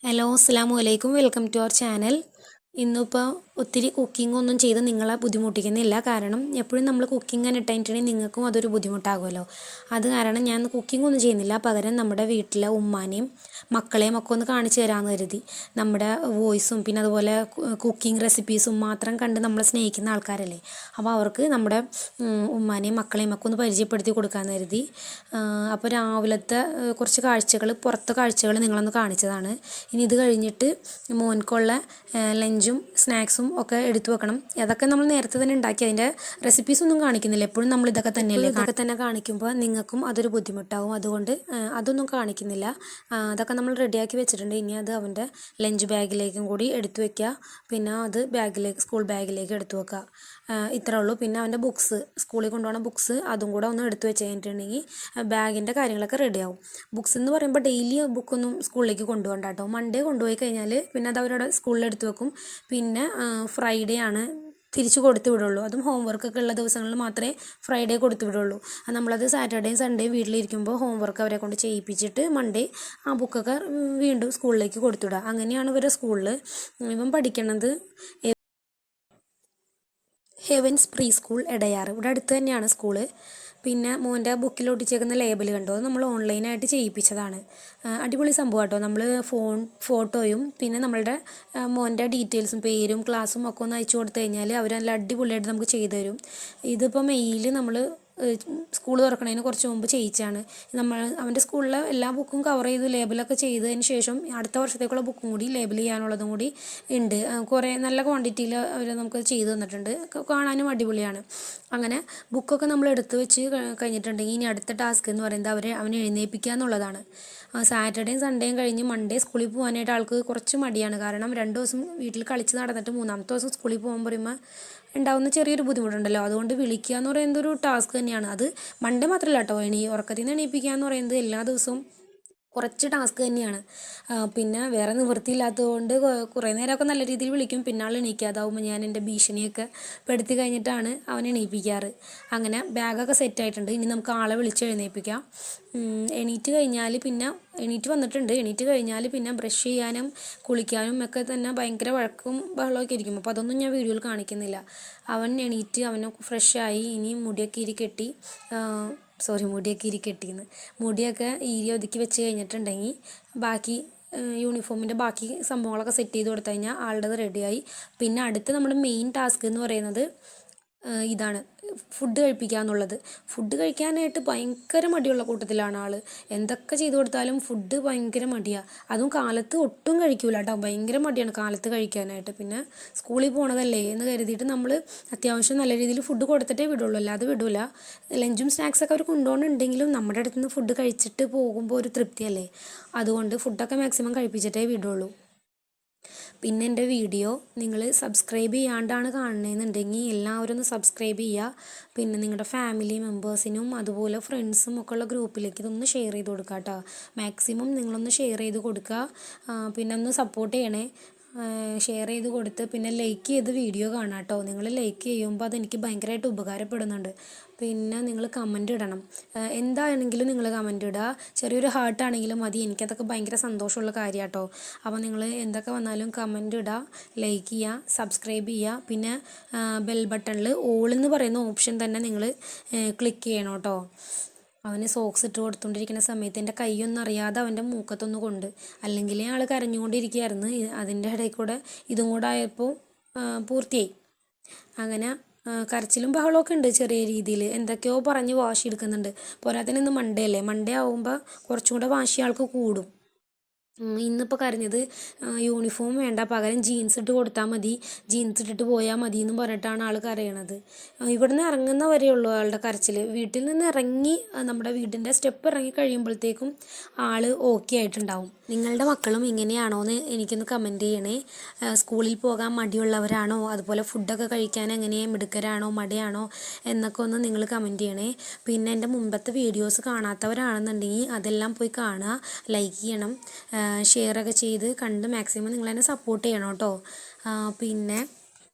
Hello അസ്സലാമു അലൈക്കും welcome to our channel. ഇന്നിപ്പോൾ ഒത്തിരി കുക്കിംഗ് ഒന്നും ചെയ്ത് നിങ്ങളെ ബുദ്ധിമുട്ടിക്കുന്നില്ല. കാരണം എപ്പോഴും നമ്മൾ കുക്കിംഗ് തന്നെ ഇട്ടിട്ടുണ്ടെങ്കിൽ നിങ്ങൾക്കും അതൊരു ബുദ്ധിമുട്ടാകുമല്ലോ. അത് കാരണം ഞാൻ കുക്കിംഗ് ഒന്നും ചെയ്യുന്നില്ല. പകരം നമ്മുടെ വീട്ടിലെ ഉമ്മാനെയും മക്കളെയും ഒക്കെ ഒന്ന് കാണിച്ചു തരാമെന്ന് കരുതി. നമ്മുടെ വോയിസും പിന്നെ അതുപോലെ കുക്കിംഗ് റെസിപ്പീസും മാത്രം കണ്ട് നമ്മളെ സ്നേഹിക്കുന്ന ആൾക്കാരല്ലേ. അപ്പോൾ അവർക്ക് നമ്മുടെ ഉമ്മാനെയും മക്കളെയും ഒക്കെ ഒന്ന് പരിചയപ്പെടുത്തി കൊടുക്കാമെന്ന് കരുതി. അപ്പോൾ രാവിലത്തെ കുറച്ച് കാഴ്ചകൾ, പുറത്തെ കാഴ്ചകൾ നിങ്ങളൊന്ന് കാണിച്ചതാണ്. ഇനി ഇത് കഴിഞ്ഞിട്ട് മോൻക്കുള്ള ലഞ്ചും സ്നാക്സും ഒക്കെ എടുത്തു വെക്കണം. അതൊക്കെ നമ്മൾ നേരത്തെ തന്നെ ഉണ്ടാക്കി, അതിൻ്റെ റെസിപ്പീസൊന്നും കാണിക്കുന്നില്ല. എപ്പോഴും നമ്മൾ ഇതൊക്കെ തന്നെ കാണിക്കുമ്പോൾ നിങ്ങൾക്കും അതൊരു ബുദ്ധിമുട്ടാവും. അതുകൊണ്ട് അതൊന്നും കാണിക്കുന്നില്ല. അതൊക്കെ നമ്മൾ റെഡിയാക്കി വെച്ചിട്ടുണ്ട്. ഇനി അത് അവൻ്റെ ലഞ്ച് ബാഗിലേക്കും കൂടി എടുത്തു വെക്കുക. പിന്നെ അത് സ്കൂൾ ബാഗിലേക്ക് എടുത്തു വെക്കുക. ഇത്രേ ഉള്ളൂ. പിന്നെ അവൻ്റെ ബുക്സ്, സ്കൂളിൽ കൊണ്ടുപോകുന്ന ബുക്സ് അതും കൂടെ ഒന്ന് എടുത്തു വെച്ച് കഴിഞ്ഞിട്ടുണ്ടെങ്കിൽ ബാഗിൻ്റെ കാര്യങ്ങളൊക്കെ റെഡിയാവും. ബുക്സ് എന്ന് പറയുമ്പോൾ ഡെയിലി ബുക്കൊന്നും സ്കൂളിലേക്ക് കൊണ്ടുപോകണ്ട കേട്ടോ. മൺഡേ കൊണ്ടുപോയി കഴിഞ്ഞാൽ പിന്നെ അത് അവരുടെ സ്കൂളിൽ എടുത്ത് വെക്കും. പിന്നെ ഫ്രൈഡേ ആണ് തിരിച്ച് കൊടുത്തു വിടുള്ളൂ. അതും ഹോംവർക്കൊക്കെ ഉള്ള ദിവസങ്ങളിൽ മാത്രമേ ഫ്രൈഡേ കൊടുത്തു വിടുള്ളൂ. നമ്മളത് സാറ്റർഡേയും സൺഡേയും വീട്ടിലിരിക്കുമ്പോൾ ഹോംവർക്ക് അവരെ കൊണ്ട് ചെയ്യിപ്പിച്ചിട്ട് മൺഡേ ആ ബുക്കൊക്കെ വീണ്ടും സ്കൂളിലേക്ക് കൊടുത്തുവിടുക. അങ്ങനെയാണ് ഇവരുടെ സ്കൂളിൽ. ഇവൻ പഠിക്കണത് ഹെവൻസ് പ്രീ സ്കൂൾ എടയാർ. ഇവിടെ അടുത്ത് തന്നെയാണ് സ്കൂള്. പിന്നെ മോൻ്റെ ബുക്കിൽ ഒട്ടിച്ചേക്കുന്ന ലേബൽ കണ്ടോ, അത് നമ്മൾ ഓൺലൈനായിട്ട് ചെയ്യിപ്പിച്ചതാണ്. അടിപൊളി സംഭവം കേട്ടോ. നമ്മൾ ഫോട്ടോയും പിന്നെ നമ്മളുടെ മോൻ്റെ ഡീറ്റെയിൽസും പേരും ക്ലാസ്സും ഒക്കെ ഒന്ന് അയച്ചു കൊടുത്തു കഴിഞ്ഞാൽ അവർ നല്ല അടിപൊളിയായിട്ട് നമുക്ക് ചെയ്തു തരും. ഇതിപ്പോൾ മെയിൽ നമ്മൾ സ്കൂൾ തുറക്കണതിന് കുറച്ച് മുമ്പ് ചെയ്യിച്ചാണ്. അവൻ്റെ സ്കൂളിലെ എല്ലാ ബുക്കും കവർ ചെയ്ത് ലേബലൊക്കെ ചെയ്തതിന് ശേഷം അടുത്ത വർഷത്തേക്കുള്ള ബുക്കും കൂടി ലേബൽ ചെയ്യാനുള്ളതും കൂടി ഉണ്ട്. കുറേ നല്ല ക്വാണ്ടിറ്റിയിൽ അവർ നമുക്ക് ചെയ്തു തന്നിട്ടുണ്ട്. കാണാനും അടിപൊളിയാണ്. അങ്ങനെ ബുക്കൊക്കെ നമ്മൾ എടുത്ത് വെച്ച് കഴിഞ്ഞിട്ടുണ്ടെങ്കിൽ ഇനി അടുത്ത ടാസ്ക് എന്ന് പറയുന്നത് അവനെ എഴുന്നേൽപ്പിക്കുക എന്നുള്ളതാണ്. സാറ്റർഡേയും സൺഡേയും കഴിഞ്ഞ് മൺഡേ സ്കൂളിൽ പോകാനായിട്ട് ആൾക്ക് കുറച്ച് മടിയാണ്. കാരണം 2 ദിവസം വീട്ടിൽ കളിച്ച് നടന്നിട്ട് 3-ാമത്തെ ദിവസം സ്കൂളിൽ പോകാൻ പറയുമ്പോൾ ഉണ്ടാകുന്ന ചെറിയൊരു ബുദ്ധിമുട്ടുണ്ടല്ലോ. അതുകൊണ്ട് വിളിക്കുക എന്ന് പറയുന്നത് ഒരു ടാസ്ക് തന്നെയാണ്. അത് മൺഡേ മാത്രമല്ല കേട്ടോ, ഉറക്കത്തിൽ നിന്ന് എണീപ്പിക്കുക എന്ന് പറയുന്നത് എല്ലാ ദിവസവും കുറച്ച് ടാസ്ക് തന്നെയാണ്. പിന്നെ വേറെ നിവൃത്തിയില്ലാത്തതുകൊണ്ട് കുറേ നേരമൊക്കെ നല്ല രീതിയിൽ വിളിക്കും. പിന്നെ ആൾ എണീക്കാതാവുമ്പോൾ ഞാൻ എൻ്റെ ഭീഷണിയൊക്കെ പെടുത്തി കഴിഞ്ഞിട്ടാണ് അവൻ എണീപ്പിക്കാറ്. അങ്ങനെ ബാഗൊക്കെ സെറ്റായിട്ടുണ്ട്. ഇനി നമുക്ക് ആളെ വിളിച്ച് എഴുന്നേൽപ്പിക്കാം. എണീറ്റ് വന്നിട്ടുണ്ട്. എണീറ്റ് കഴിഞ്ഞാൽ പിന്നെ ബ്രഷ് ചെയ്യാനും കുളിക്കാനും ഒക്കെ തന്നെ ഭയങ്കര വഴക്കും ബഹളമൊക്കെ ഇരിക്കും. അപ്പോൾ അതൊന്നും ഞാൻ വീഡിയോയിൽ കാണിക്കുന്നില്ല. അവൻ എണീറ്റ് അവനെ ഫ്രഷായി ഇനി മുടിയൊക്കെ ഈരി ഒതുക്കി വെച്ച് കഴിഞ്ഞിട്ടുണ്ടെങ്കിൽ ബാക്കി യൂണിഫോമിൻ്റെ ബാക്കി സംഭവങ്ങളൊക്കെ സെറ്റ് ചെയ്ത് കൊടുത്തു കഴിഞ്ഞാൽ ആളുടേത് റെഡിയായി. പിന്നെ അടുത്ത് നമ്മുടെ മെയിൻ ടാസ്ക് എന്ന് പറയുന്നത് ഇതാണ്, ഫുഡ് കഴിപ്പിക്കുക എന്നുള്ളത്. ഫുഡ് കഴിക്കാനായിട്ട് ഭയങ്കര മടിയുള്ള കൂട്ടത്തിലാണ് ആൾ. എന്തൊക്കെ ചെയ്തു കൊടുത്താലും ഫുഡ് ഭയങ്കര മടിയാണ്. അതും കാലത്ത് ഒട്ടും കഴിക്കൂല കേട്ടോ. ഭയങ്കര മടിയാണ് കാലത്ത് കഴിക്കാനായിട്ട്. പിന്നെ സ്കൂളിൽ പോണതല്ലേ എന്ന് കരുതിയിട്ട് നമ്മൾ അത്യാവശ്യം നല്ല രീതിയിൽ ഫുഡ് കൊടുത്തിട്ടേ വിടുള്ളൂ, അല്ലാതെ വിടില്ല. ലഞ്ചും സ്നാക്സൊക്കെ അവർ കൊണ്ടുപോകുന്നുണ്ടെങ്കിലും നമ്മുടെ അടുത്ത് നിന്ന് ഫുഡ് കഴിച്ചിട്ട് പോകുമ്പോൾ ഒരു തൃപ്തിയല്ലേ. അതുകൊണ്ട് ഫുഡൊക്കെ മാക്സിമം കഴിപ്പിച്ചിട്ടേ വിടുള്ളൂ. പിന്നെ എൻ്റെ വീഡിയോ നിങ്ങൾ സബ്സ്ക്രൈബ് ചെയ്യാണ്ടാണ് കാണുന്നതെന്നുണ്ടെങ്കിൽ എല്ലാവരും ഒന്ന് സബ്സ്ക്രൈബ് ചെയ്യുക. പിന്നെ നിങ്ങളുടെ ഫാമിലി മെമ്പേഴ്സിനും അതുപോലെ ഫ്രണ്ട്സും ഒക്കെ ഉള്ള ഗ്രൂപ്പിലേക്ക് ഇതൊന്ന് ഷെയർ ചെയ്ത് കൊടുക്കുക കേട്ടോ. മാക്സിമം നിങ്ങളൊന്ന് ഷെയർ ചെയ്ത് കൊടുക്കുക. പിന്നെ ഒന്ന് സപ്പോർട്ട് ചെയ്യണേ. ഷെയർ ചെയ്ത് കൊടുത്ത് പിന്നെ ലൈക്ക് ചെയ്ത് വീഡിയോ കാണാം കേട്ടോ. നിങ്ങൾ ലൈക്ക് ചെയ്യുമ്പോൾ അതെനിക്ക് ഭയങ്കരമായിട്ട് ഉപകാരപ്പെടുന്നുണ്ട്. പിന്നെ നിങ്ങൾ കമൻ്റ് ഇടണം. എന്താണെങ്കിലും നിങ്ങൾ കമൻ്റ് ഇടുക. ചെറിയൊരു ഹാർട്ടാണെങ്കിലും മതി. എനിക്കതൊക്കെ ഭയങ്കര സന്തോഷമുള്ള കാര്യമാണ് കേട്ടോ. അപ്പോൾ നിങ്ങൾ എന്തൊക്കെ വന്നാലും കമൻ്റ് ഇടുക, ലൈക്ക് ചെയ്യുക, സബ്സ്ക്രൈബ് ചെയ്യുക. പിന്നെ ബെൽ ബട്ടണിൽ ഓൾ എന്ന് പറയുന്ന ഓപ്ഷൻ തന്നെ നിങ്ങൾ ക്ലിക്ക് ചെയ്യണം കേട്ടോ. അവന് സോക്സ് ഇട്ട് കൊടുത്തുകൊണ്ടിരിക്കുന്ന സമയത്ത് എൻ്റെ കൈയൊന്നും അറിയാതെ അവൻ്റെ മൂക്കത്തൊന്ന് കൊണ്ട്, അല്ലെങ്കിൽ ആൾ കരഞ്ഞുകൊണ്ടിരിക്കുകയായിരുന്നു. അതിൻ്റെ ഇടയിൽ കൂടെ ഇതും കൂടെ ആയപ്പോൾ പൂർത്തിയായി. അങ്ങനെ കരച്ചിലും ബഹളമൊക്കെ ഉണ്ട് ചെറിയ രീതിയിൽ. എന്തൊക്കെയോ പറഞ്ഞ് വാശി എടുക്കുന്നുണ്ട്. പോരാത്തതിന് ഇന്ന് മൺഡേ അല്ലേ. മൺഡേ ആകുമ്പോൾ കുറച്ചും കൂടെ വാശി ആൾക്ക് കൂടും. ഇന്നിപ്പോൾ കരഞ്ഞത് യൂണിഫോം വേണ്ട, പകരം ജീൻസ് ഇട്ട് കൊടുത്താൽ മതി, ജീൻസ് ഇട്ടിട്ട് പോയാൽ മതി എന്ന് പറഞ്ഞിട്ടാണ് ആൾ കരയണത്. ഇവിടുന്ന് ഇറങ്ങുന്ന വരെയുള്ളൂ ആളുടെ കരച്ചിൽ. വീട്ടിൽ നിന്ന് ഇറങ്ങി നമ്മുടെ വീടിൻ്റെ സ്റ്റെപ്പ് ഇറങ്ങി കഴിയുമ്പോഴത്തേക്കും ആൾ ഓക്കെ ആയിട്ടുണ്ടാവും. നിങ്ങളുടെ മക്കളും ഇങ്ങനെയാണോ എന്ന് എനിക്കൊന്ന് കമൻറ്റ് ചെയ്യണേ. സ്കൂളിൽ പോകാൻ മടിയുള്ളവരാണോ, അതുപോലെ ഫുഡൊക്കെ കഴിക്കാൻ എങ്ങനെയാണ്, മിടുക്കരാണോ മടിയാണോ എന്നൊക്കെ ഒന്ന് നിങ്ങൾ കമൻറ്റ് ചെയ്യണേ. പിന്നെ എൻ്റെ മുമ്പത്തെ വീഡിയോസ് കാണാത്തവരാണെന്നുണ്ടെങ്കിൽ അതെല്ലാം പോയി കാണുക, ലൈക്ക് ചെയ്യണം, ഷെയറൊക്കെ ചെയ്ത് കണ്ട് മാക്സിമം നിങ്ങളെന്നെ സപ്പോർട്ട് ചെയ്യണം കേട്ടോ. പിന്നെ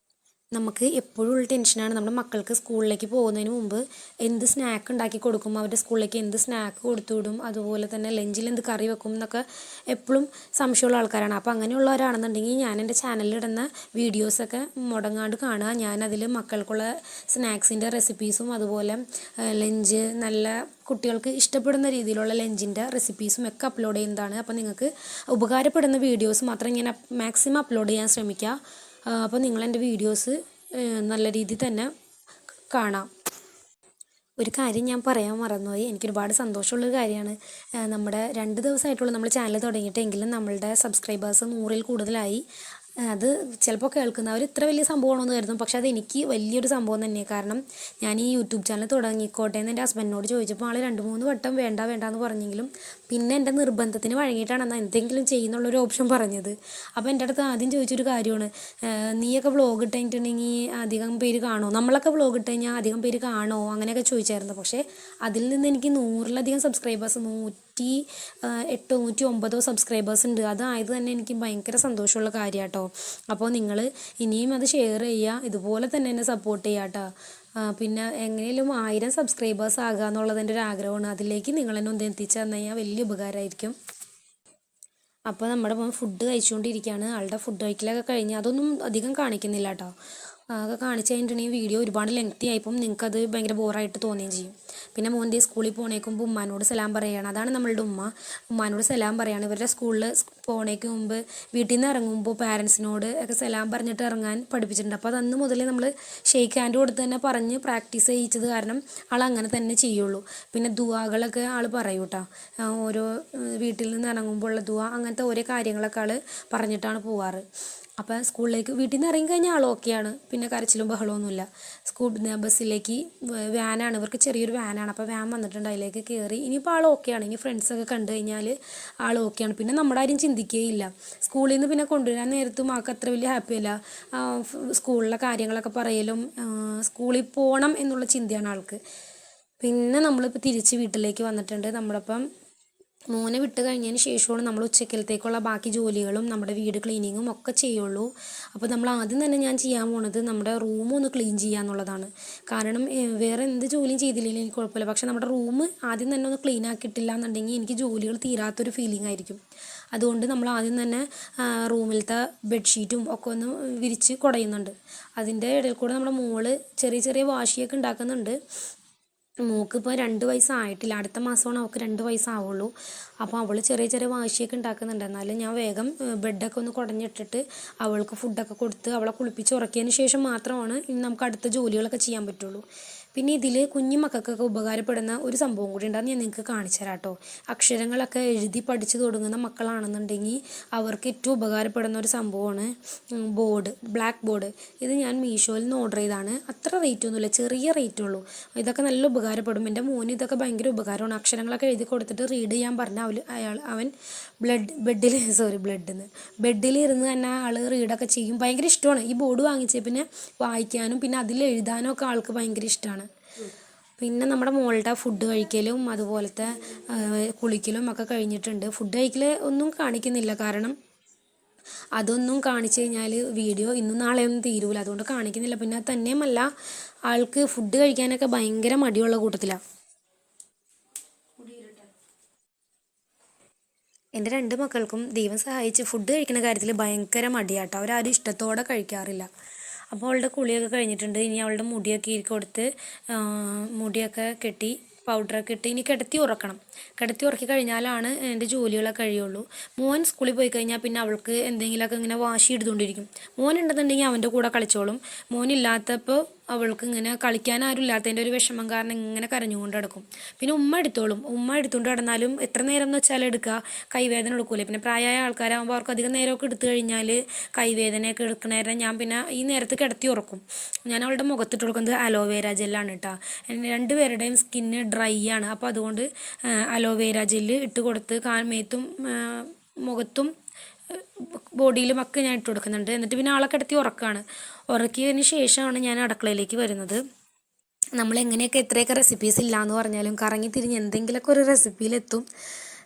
നമുക്ക് എപ്പോഴും ഉള്ള ടെൻഷനാണ് നമ്മുടെ മക്കൾക്ക് സ്കൂളിലേക്ക് പോകുന്നതിന് മുമ്പ് എന്ത് സ്നാക്ക് ഉണ്ടാക്കി കൊടുക്കും, അവരുടെ സ്കൂളിലേക്ക് എന്ത് സ്നാക്ക് കൊടുത്തു വിടും, അതുപോലെ തന്നെ ലഞ്ചിൽ എന്ത് കറി വെക്കും എന്നൊക്കെ എപ്പോഴും സംശയമുള്ള ആൾക്കാരാണ്. അപ്പോൾ അങ്ങനെയുള്ളവരാണെന്നുണ്ടെങ്കിൽ ഞാൻ എൻ്റെ ചാനലിലിടുന്ന വീഡിയോസൊക്കെ മുടങ്ങാണ്ട് കാണുക. ഞാനതിൽ മക്കൾക്കുള്ള സ്നാക്സിൻ്റെ റെസിപ്പീസും അതുപോലെ ലഞ്ച് നല്ല കുട്ടികൾക്ക് ഇഷ്ടപ്പെടുന്ന രീതിയിലുള്ള ലഞ്ചിൻ്റെ റെസിപ്പീസും ഒക്കെ അപ്ലോഡ് ചെയ്യുന്നതാണ്. അപ്പോൾ നിങ്ങൾക്ക് ഉപകാരപ്പെടുന്ന വീഡിയോസ് മാത്രം ഞാൻ മാക്സിമം അപ്ലോഡ് ചെയ്യാൻ ശ്രമിക്കുക. അപ്പോൾ നിങ്ങളെൻ്റെ വീഡിയോസ് നല്ല രീതിയിൽ തന്നെ കാണാം. ഒരു കാര്യം ഞാൻ പറയാൻ മറന്നുപോയി, എനിക്കൊരുപാട് സന്തോഷമുള്ളൊരു കാര്യമാണ്. നമ്മുടെ 2 ദിവസമായിട്ടുള്ള നമ്മൾ ചാനൽ തുടങ്ങിയിട്ടെങ്കിലും നമ്മളുടെ സബ്സ്ക്രൈബേഴ്സ് 100-ൽ കൂടുതലായി. അത് ചിലപ്പോൾ കേൾക്കുന്നവർ ഇത്ര വലിയ സംഭവമാണെന്ന് കരുതും, പക്ഷെ അതെനിക്ക് വലിയൊരു സംഭവം തന്നെയാണ്. കാരണം ഞാൻ ഈ യൂട്യൂബ് ചാനൽ തുടങ്ങിക്കോട്ടെ എന്ന് എൻ്റെ ഹസ്ബൻഡിനോട് ചോദിച്ചപ്പോൾ ആൾ 2-3 വട്ടം വേണ്ട എന്ന് പറഞ്ഞെങ്കിലും പിന്നെ എൻ്റെ നിർബന്ധത്തിന് വഴങ്ങിയിട്ടാണ് എന്നാൽ എന്തെങ്കിലും ചെയ്യുന്നുള്ളൊരു ഓപ്ഷൻ പറഞ്ഞത്. അപ്പോൾ എൻ്റെ അടുത്ത് ആദ്യം ചോദിച്ചൊരു കാര്യമാണ്, നീയൊക്കെ വ്ളോഗ് ഇട്ട് കഴിഞ്ഞിട്ടുണ്ടെങ്കിൽ അധികം പേര് കാണുമോ, നമ്മളൊക്കെ വ്ളോഗ് ഇട്ട് കഴിഞ്ഞാൽ അധികം പേര് കാണുമോ, അങ്ങനെയൊക്കെ ചോദിച്ചായിരുന്നു. പക്ഷേ അതിൽ നിന്ന് എനിക്ക് 100-ലധികം സബ്സ്ക്രൈബേഴ്സ് 108 109 സബ്സ്ക്രൈബേഴ്സ് ഉണ്ട്. അതായത് തന്നെ എനിക്ക് ഭയങ്കര സന്തോഷമുള്ള കാര്യമാണ് കേട്ടോ. അപ്പോൾ നിങ്ങൾ ഇനിയും അത് ഷെയർ ചെയ്യുക, ഇതുപോലെ തന്നെ എന്നെ സപ്പോർട്ട് ചെയ്യുക കേട്ടോ. പിന്നെ എങ്ങനെയും 1000 സബ്സ്ക്രൈബേഴ്സ് ആകുക എന്നുള്ളത് എൻ്റെ ഒരു ആഗ്രഹമാണ്. അതിലേക്ക് നിങ്ങളെന്നെ ഒന്ന് എത്തിച്ചു തന്നു കഴിഞ്ഞാൽ വലിയ ഉപകാരമായിരിക്കും. അപ്പോൾ നമ്മുടെ മോൻ ഫുഡ് കഴിച്ചുകൊണ്ടിരിക്കുകയാണ്. ആളുടെ ഫുഡ് കഴിക്കലൊക്കെ കഴിഞ്ഞ് അതൊന്നും അധികം കാണിക്കുന്നില്ല കേട്ടോ. അതൊക്കെ കാണിച്ചു കഴിഞ്ഞിട്ടുണ്ടെങ്കിൽ വീഡിയോ ഒരുപാട് ലെങ്തി ആയപ്പം നിങ്ങൾക്കത് ഭയങ്കര ബോറായിട്ട് തോന്നുകയും ചെയ്യും. പിന്നെ മോൻ്റെ സ്കൂളിൽ പോണേക്കുമ്പോൾ ഉമ്മാനോട് സലാം പറയുകയാണ്. അതാണ് നമ്മളുടെ ഉമ്മാനോട് സലാം പറയുകയാണ്. ഇവരുടെ സ്കൂളിൽ പോണേക്ക് മുമ്പ് വീട്ടിൽ നിന്ന് ഇറങ്ങുമ്പോൾ പാരൻസിനോട് ഒക്കെ സലാം പറഞ്ഞിട്ട് ഇറങ്ങാൻ പഠിപ്പിച്ചിട്ടുണ്ട്. അപ്പോൾ അതന്ന് മുതലേ നമ്മൾ ഷെയ്ക്ക് ഹാൻഡ് കൊടുത്ത് തന്നെ പറഞ്ഞ് പ്രാക്ടീസ് ചെയ്യിച്ചത് കാരണം ആൾ അങ്ങനെ തന്നെ ചെയ്യുള്ളൂ. പിന്നെ ദുആകളൊക്കെ ആൾ പറയും കേട്ടോ. ഓരോ വീട്ടിൽ നിന്ന് ഇറങ്ങുമ്പോൾ ഉള്ള ദുആ അങ്ങനത്തെ ഓരോ കാര്യങ്ങളൊക്കെ ആൾ പറഞ്ഞിട്ടാണ് പോവാറ്. അപ്പോൾ സ്കൂളിലേക്ക് വീട്ടിൽ നിന്ന് ഇറങ്ങിക്കഴിഞ്ഞാൽ ആൾ ഓക്കെയാണ്, പിന്നെ കരച്ചിലും ബഹളമൊന്നുമില്ല. ബസ്സിലേക്ക് വാനാണ്, ഇവർക്ക് ചെറിയൊരു വാനാണ്. അപ്പോൾ വാൻ വന്നിട്ടുണ്ട്, അതിലേക്ക് കയറി ഇനിയിപ്പോൾ ആൾ ഓക്കെയാണ്. ഇനി ഫ്രണ്ട്സൊക്കെ കണ്ടു കഴിഞ്ഞാൽ ആൾ ഓക്കെയാണ്. പിന്നെ നമ്മുടെ ആരും ചിന്തിക്കുകയില്ല. സ്കൂളിൽ നിന്ന് പിന്നെ കൊണ്ടുവരാൻ നേരത്തും ആൾക്ക് അത്ര വലിയ ഹാപ്പിയല്ല. സ്കൂളിലെ കാര്യങ്ങളൊക്കെ പറയലും സ്കൂളിൽ പോകണം എന്നുള്ള ചിന്തയാണ് ആൾക്ക്. പിന്നെ നമ്മളിപ്പോൾ തിരിച്ച് വീട്ടിലേക്ക് വന്നിട്ടുണ്ട്. നമ്മളിപ്പം മോനെ വിട്ട് കഴിഞ്ഞതിന് ശേഷമാണ് നമ്മൾ ഉച്ചക്കലത്തേക്കുള്ള ബാക്കി ജോലികളും നമ്മുടെ വീട് ക്ലീനിങ്ങും ഒക്കെ ചെയ്യുള്ളൂ. അപ്പോൾ നമ്മൾ ആദ്യം തന്നെ ഞാൻ ചെയ്യാൻ പോണത് നമ്മുടെ റൂം ഒന്ന് ക്ലീൻ ചെയ്യുക എന്നുള്ളതാണ്. കാരണം വേറെ എന്ത് ജോലിയും ചെയ്തില്ലെങ്കിലും എനിക്ക് കുഴപ്പമില്ല, പക്ഷേ നമ്മുടെ റൂം ആദ്യം തന്നെ ഒന്ന് ക്ലീൻ ആക്കിയിട്ടില്ല എന്നുണ്ടെങ്കിൽ എനിക്ക് ജോലികൾ തീരാത്തൊരു ഫീലിംഗ് ആയിരിക്കും. അതുകൊണ്ട് നമ്മൾ ആദ്യം തന്നെ റൂമിലത്തെ ബെഡ്ഷീറ്റും ഒക്കെ ഒന്ന് വിരിച്ച് കുടയുന്നുണ്ട്. അതിൻ്റെ ഇടയിൽ കൂടെ നമ്മുടെ മോള് ചെറിയ ചെറിയ വാശിയൊക്കെ ഉണ്ടാക്കുന്നുണ്ട്. മോൾക്കിപ്പോൾ 2 വയസ്സായിട്ടില്ല, അടുത്ത മാസമാണ് അവൾക്ക് 2 വയസ്സാവുള്ളൂ. അപ്പോൾ അവൾ ചെറിയ ചെറിയ വാശിയൊക്കെ ഉണ്ടാക്കുന്നുണ്ട്. എന്നാലും ഞാൻ വേഗം ബെഡൊക്കെ ഒന്ന് കുടഞ്ഞിട്ടിട്ട് അവൾക്ക് ഫുഡൊക്കെ കൊടുത്ത് അവളെ കുളിപ്പിച്ച് ഉറക്കിയതിന് ശേഷം മാത്രമാണ് ഇനി നമുക്ക് അടുത്ത ജോലികളൊക്കെ ചെയ്യാൻ പറ്റുള്ളൂ. പിന്നെ ഇതിൽ കുഞ്ഞു മക്കൾക്കൊക്കെ ഉപകാരപ്പെടുന്ന ഒരു സംഭവം കൂടി ഉണ്ട്, അത് ഞാൻ നിങ്ങൾക്ക് കാണിച്ചു തരാം കേട്ടോ. അക്ഷരങ്ങളൊക്കെ എഴുതി പഠിച്ച് തുടങ്ങുന്ന മക്കളാണെന്നുണ്ടെങ്കിൽ അവർക്ക് ഏറ്റവും ഉപകാരപ്പെടുന്ന ഒരു സംഭവമാണ് ബ്ലാക്ക് ബോർഡ്. ഇത് ഞാൻ മീഷോയിൽ നിന്ന് ഓർഡർ ചെയ്താണ്. അത്ര റേറ്റ് ഒന്നുമില്ല, ചെറിയ റേറ്റേ ഉള്ളൂ. ഇതൊക്കെ നല്ല ഉപകാരപ്പെടും. എൻ്റെ മോന് ഇതൊക്കെ ഭയങ്കര ഉപകാരമാണ്. അക്ഷരങ്ങളൊക്കെ എഴുതി കൊടുത്തിട്ട് റീഡ് ചെയ്യാൻ പറഞ്ഞാൽ അവൻ ബെഡിലിരുന്ന് തന്നെ ആൾ റീഡൊക്കെ ചെയ്യും. ഭയങ്കര ഇഷ്ടമാണ്. ഈ ബോർഡ് വാങ്ങിച്ചേ പിന്നെ വായിക്കാനും പിന്നെ അതിൽ എഴുതാനും ഒക്കെ ആൾക്ക് ഭയങ്കര ഇഷ്ടമാണ്. പിന്നെ നമ്മുടെ മോളുടെ ഫുഡ് കഴിക്കലും അതുപോലത്തെ കുളിക്കലും ഒക്കെ കഴിഞ്ഞിട്ടുണ്ട്. ഫുഡ് കഴിക്കൽ ഒന്നും കാണിക്കുന്നില്ല, കാരണം അതൊന്നും കാണിച്ചു കഴിഞ്ഞാൽ വീഡിയോ ഇന്നും നാളെയൊന്നും തീരൂല, അതുകൊണ്ട് കാണിക്കുന്നില്ല. പിന്നെ തന്നെയുമല്ല ആൾക്ക് ഫുഡ് കഴിക്കാനൊക്കെ ഭയങ്കര മടിയുള്ള കൂട്ടത്തിലാണ്. എൻ്റെ 2 മക്കൾക്കും ദൈവം സഹായിച്ച് ഫുഡ് കഴിക്കുന്ന കാര്യത്തിൽ ഭയങ്കര മടിയാട്ടോ. അവരാരും ഇഷ്ടത്തോടെ കഴിക്കാറില്ല. അപ്പോൾ അവളുടെ കുളിയൊക്കെ കഴിഞ്ഞിട്ടുണ്ട്. ഇനി അവളുടെ മുടിയൊക്കെ കൊടുത്ത് മുടിയൊക്കെ കെട്ടി പൗഡറൊക്കെ ഇട്ട് ഇനി കിടത്തി ഉറക്കി കഴിഞ്ഞാലാണ് എൻ്റെ ജോലികളൊക്കെ കഴിയുള്ളൂ. മോൻ സ്കൂളിൽ പോയി കഴിഞ്ഞാൽ പിന്നെ അവൾക്ക് എന്തെങ്കിലുമൊക്കെ ഇങ്ങനെ വാശി എടുത്തുകൊണ്ടിരിക്കും. മോനുണ്ടെന്നുണ്ടെങ്കിൽ അവൻ്റെ കൂടെ കളിച്ചോളും. മോനില്ലാത്തപ്പോൾ അവൾക്ക് ഇങ്ങനെ കളിക്കാൻ ആരും ഇല്ലാത്തതിൻ്റെ ഒരു വിഷമം കാരണം ഇങ്ങനെ കരഞ്ഞുകൊണ്ട് കിടക്കും. പിന്നെ ഉമ്മ എടുത്തുകൊണ്ട് കിടന്നാലും എത്ര നേരം എന്ന് വെച്ചാൽ എടുക്കുക, കൈവേദന എടുക്കൂലേ. പിന്നെ പ്രായമായ ആൾക്കാരാകുമ്പോൾ അവർക്ക് അധികം നേരമൊക്കെ എടുത്തു കഴിഞ്ഞാൽ കൈവേദനയൊക്കെ എടുക്കുന്ന നേരം ഞാൻ പിന്നെ ഈ നേരത്ത് കിടത്തി ഉറക്കും. ഞാൻ അവളുടെ മുഖത്തിട്ട് കൊടുക്കുന്നത് അലോവേര ജെല്ലാണ് കേട്ടോ. 2 പേരുടെയും സ്കിന്ന് ഡ്രൈ ആണ്. അപ്പോൾ അതുകൊണ്ട് അലോവേര ജെല്ല് ഇട്ട് കൊടുത്ത് മേത്തും മുഖത്തും ബോഡിയിലും ഒക്കെ ഞാൻ ഇട്ട് കൊടുക്കുന്നുണ്ട്. എന്നിട്ട് പിന്നെ ആളെ കിടത്തി ഉറക്കിയതിന് ശേഷമാണ് ഞാൻ അടുക്കളയിലേക്ക് വരുന്നത്. നമ്മൾ എങ്ങനെയൊക്കെ എത്രയൊക്കെ റെസിപ്പീസ് ഇല്ലയെന്ന് പറഞ്ഞാലും കറങ്ങി തിരിഞ്ഞ് എന്തെങ്കിലുമൊക്കെ ഒരു റെസിപ്പിയിലെത്തും.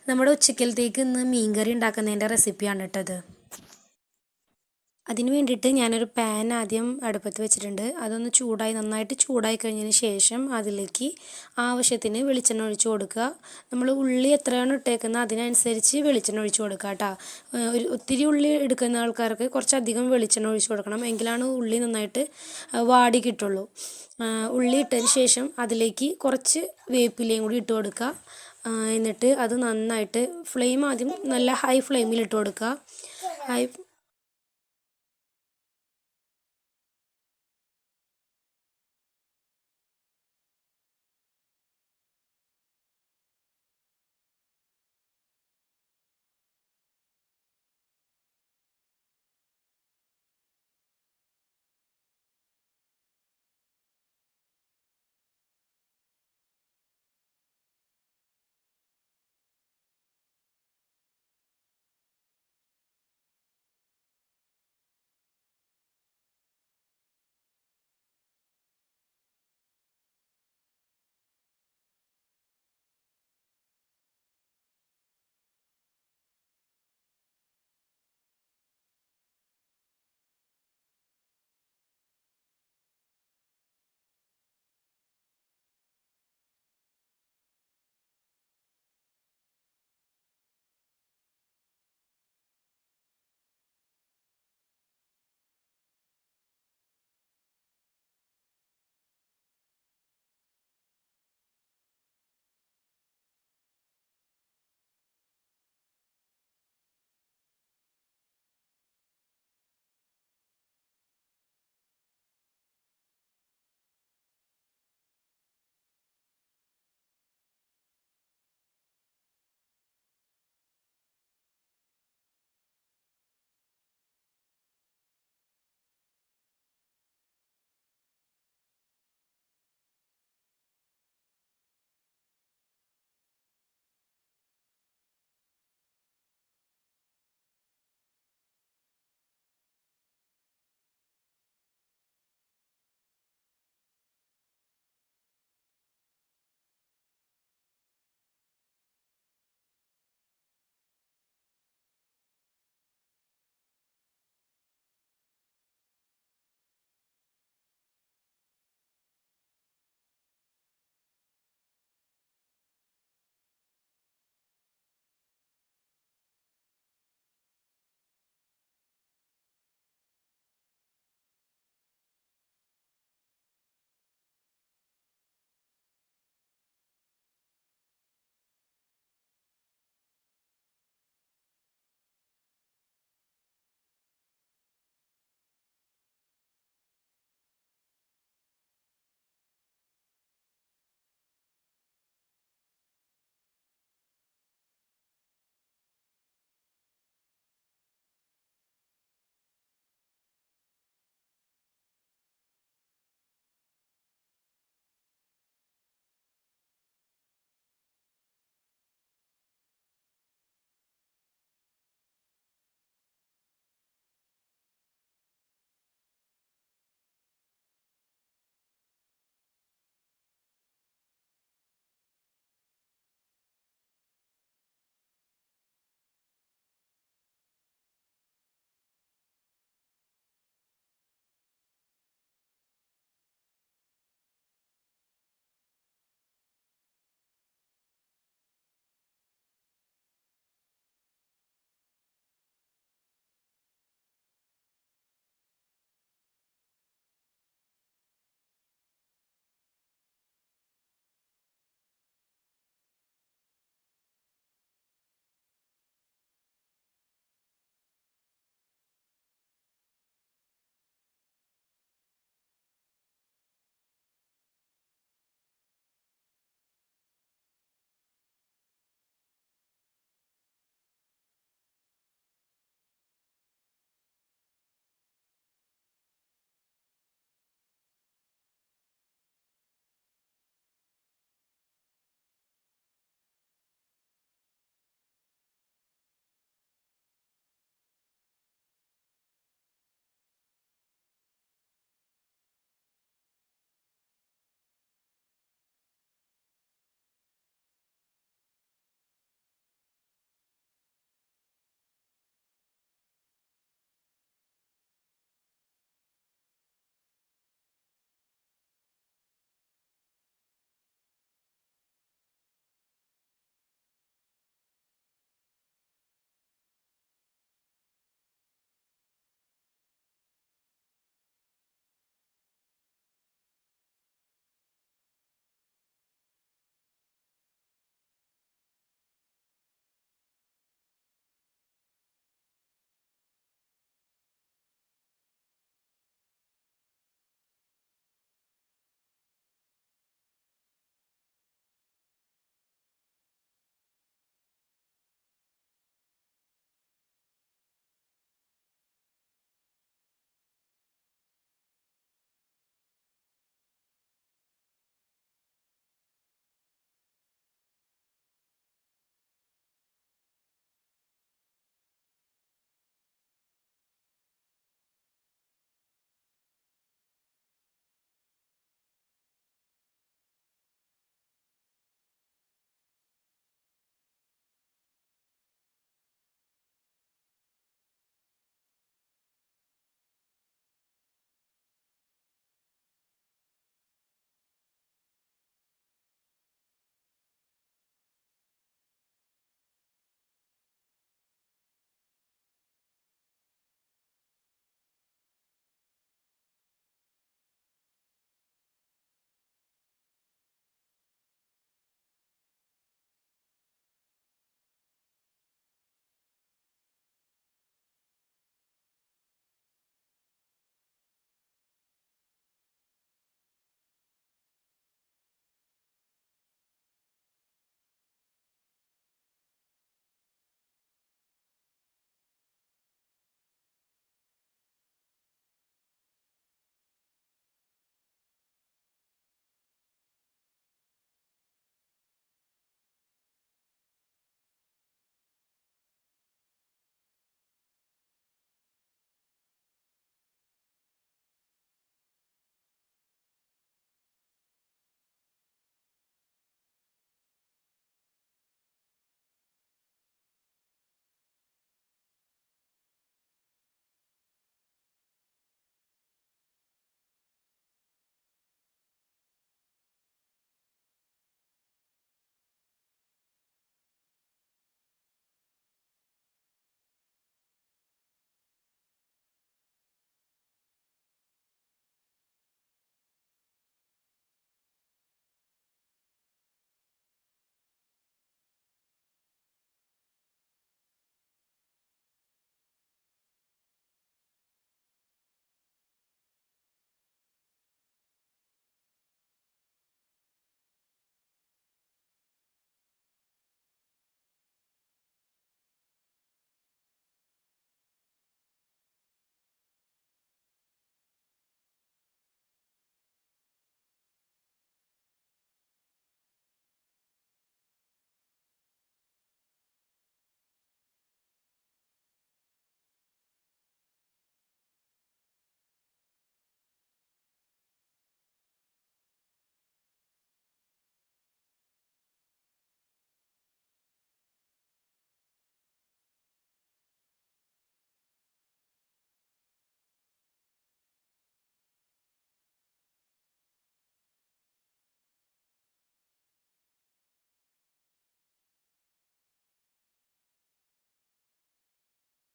നമ്മുടെ ഉച്ചക്കലത്തേക്ക് ഇന്ന് മീൻകറി ഉണ്ടാക്കുന്നതിൻ്റെ റെസിപ്പിയാണ് കേട്ടത്. അതിന് വേണ്ടിയിട്ട് ഞാനൊരു പാൻ ആദ്യം അടുപ്പത്ത് വെച്ചിട്ടുണ്ട്. അതൊന്ന് നന്നായിട്ട് ചൂടായി കഴിഞ്ഞതിന് ശേഷം അതിലേക്ക് ആവശ്യത്തിന് വെളിച്ചെണ്ണ ഒഴിച്ച് കൊടുക്കുക. നമ്മൾ ഉള്ളി എത്രയാണ് ഇട്ടേക്കുന്നത് അതിനനുസരിച്ച് വെളിച്ചെണ്ണ ഒഴിച്ച് കൊടുക്കുക കേട്ടോ. ഒത്തിരി ഉള്ളി എടുക്കുന്ന ആൾക്കാർക്ക് കുറച്ചധികം വെളിച്ചെണ്ണ ഒഴിച്ച് കൊടുക്കണം, എങ്കിലാണ് ഉള്ളി നന്നായിട്ട് വാടി കിട്ടുള്ളൂ. ഉള്ളി ഇട്ടതിന് ശേഷം അതിലേക്ക് കുറച്ച് വേപ്പിലയും കൂടി ഇട്ട് കൊടുക്കുക. എന്നിട്ട് അത് നന്നായിട്ട് ഫ്ലെയിം ആദ്യം നല്ല ഹൈ ഫ്ലെയിമിൽ ഇട്ട് കൊടുക്കുക.